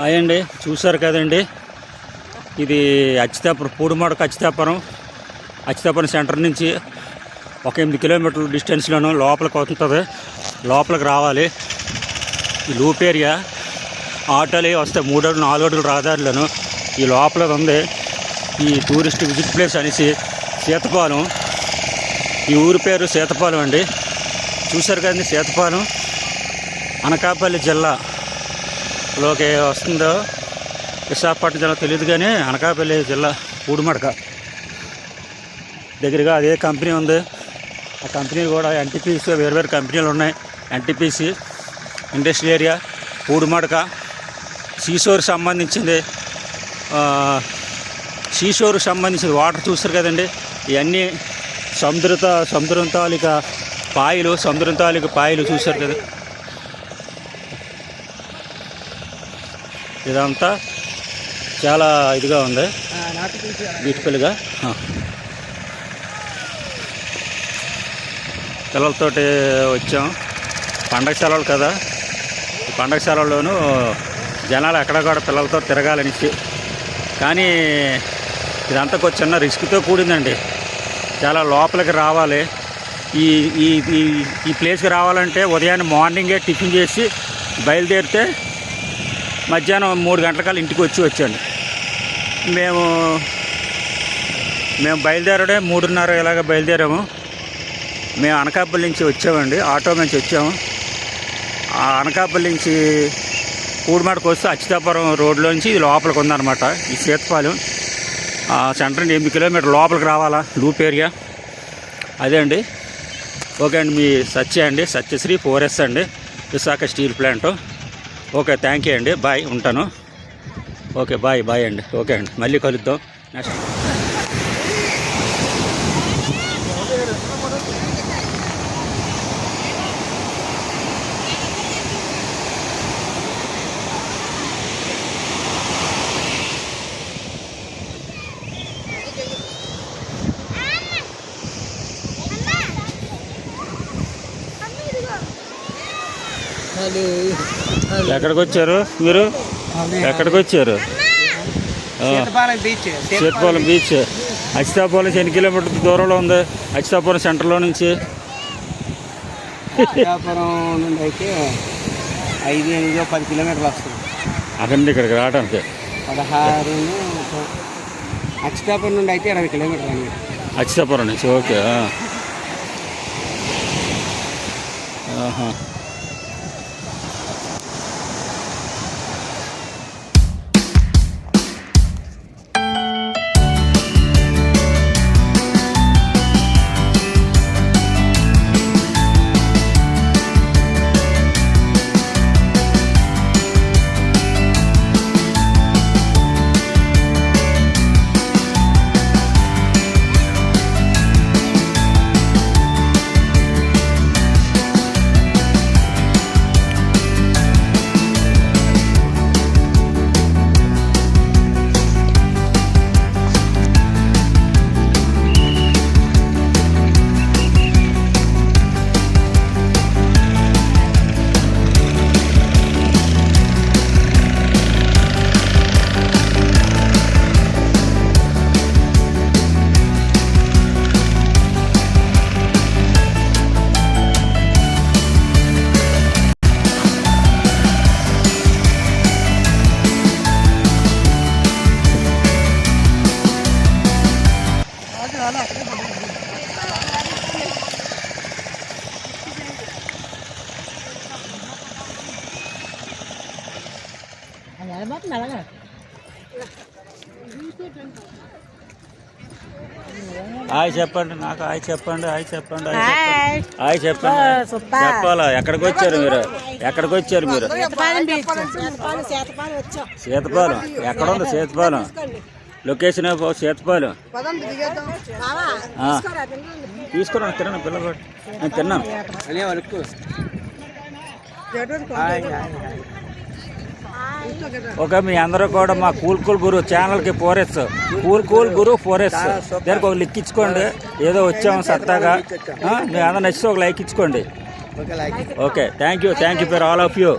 అయ్యండి చూసారు కదండి, ఇది అచ్చితాపురం పూడిమడక అచ్చితాపురం సెంటర్ నుంచి ఒక 8 కిలోమీటర్ల డిస్టెన్స్లోనూ లోపలికి అవుతుంది. లోపలికి రావాలి. ఈ లూప్ ఏరియా ఆటోలు వస్తాయి 3 అడుగులు 4 అడుగులు రహదారులను. ఈ లోపల ఉంది ఈ టూరిస్ట్ విజిట్ ప్లేస్ అనేసి సీతపాలెం. ఈ ఊరి పేరు సీతపాలెం అండి. చూసారు కదండి, సీతపాలెం అనకాపల్లి జిల్లాలోకి వస్తుందో విశాఖపట్నం జిల్లా తెలియదు, కానీ అనకాపల్లి జిల్లా పూడిమడక దగ్గరగా అదే కంపెనీ ఉంది. ఆ కంపెనీ కూడా ఎన్టీపీసీ వేరు కంపెనీలు ఉన్నాయి. ఎన్టీపీసీ ఇండస్ట్రియల్ ఏరియా పూడిమడక సీషోర్కి సంబంధించింది వాటర్ చూస్తారు కదండి. ఇవన్నీ సముద్రం తాలూకా పాయలు చూస్తారు కదా. ఇదంతా చాలా ఇదిగా ఉంది, బ్యూటిఫుల్గా. పిల్లలతోటి వచ్చాం, పండగ సెలవులు కదా. ఈ పండగ సెలవుల్లోనూ జనాలు ఎక్కడ కూడా పిల్లలతో తిరగాలనేసి, కానీ ఇదంతా కొంచెం చిన్న రిస్క్తో కూడిందండి. చాలా లోపలికి రావాలి. ఈ ఈ ఈ ప్లేస్కి రావాలంటే ఉదయాన్నే మార్నింగే టిఫిన్ చేసి బయలుదేరితే మధ్యాహ్నం 3 గంటలకల్లా ఇంటికి వచ్చాండి. మేము బయలుదేరడే 3:30 ఇలాగ బయలుదేరాము. మేము అనకాపల్లి నుంచి వచ్చామండి, ఆటో నుంచి వచ్చాము. ఆ అనకాపల్లి నుంచి పూడిమడకు వస్తే అచ్చితాపురం రోడ్లోంచి ఇది లోపలికి ఉందన్నమాట. ఈ సీతపాలెం సెంటర్ 8 కిలోమీటర్ లోపలికి రావాలా, లూప్ ఏరియా అదే అండి. ఓకే అండి, మీ సత్యశ్రీ 4S అండి, Visakha steel plant. Okay, thank you అండి, బాయ్, ఉంటాను. ఓకే, బాయ్ అండి. ఓకే అండి, మళ్ళీ కలుద్దాం నెక్స్ట్. ఎక్కడికి వచ్చారు మీరు? ఎక్కడికి వచ్చారు? సీతపాలెం బీచ్. అచ్చితాపురం 8 కిలోమీటర్ల దూరంలో ఉంది. అచ్చితాపురం సెంటర్లో నుంచి అయితే 5-10 కిలోమీటర్లు వస్తుంది. అక్కడి నుండి ఇక్కడికి రావడానికి 16. అచ్చితాపురం నుండి అయితే 20 కిలోమీటర్లు అండి. అచ్చితాపురం నుంచి. ఓకే. హాయ్ చెప్పండి, నాకు హాయ్ చెప్పండి. చెప్పాలా? ఎక్కడికి వచ్చారు మీరు? సీతపాలెం ఎక్కడ ఉంది? సీతపాలెం లొకేషన్ సీతపాలెం. తీసుకున్నాను, తిన్నాను, పిల్లలు నేను తిన్నాను. ఓకే, మీ అందరూ కూడా మా కూల్ గురు ఛానల్కి 4S కూల్ గురు 4S దానికి ఒక లిక్ ఇచ్చుకోండి. ఏదో వచ్చాము సరదాగా. మీ అందరూ నచ్చితే ఒక లైక్ ఇచ్చుకోండి. Okay, thank you for all of you.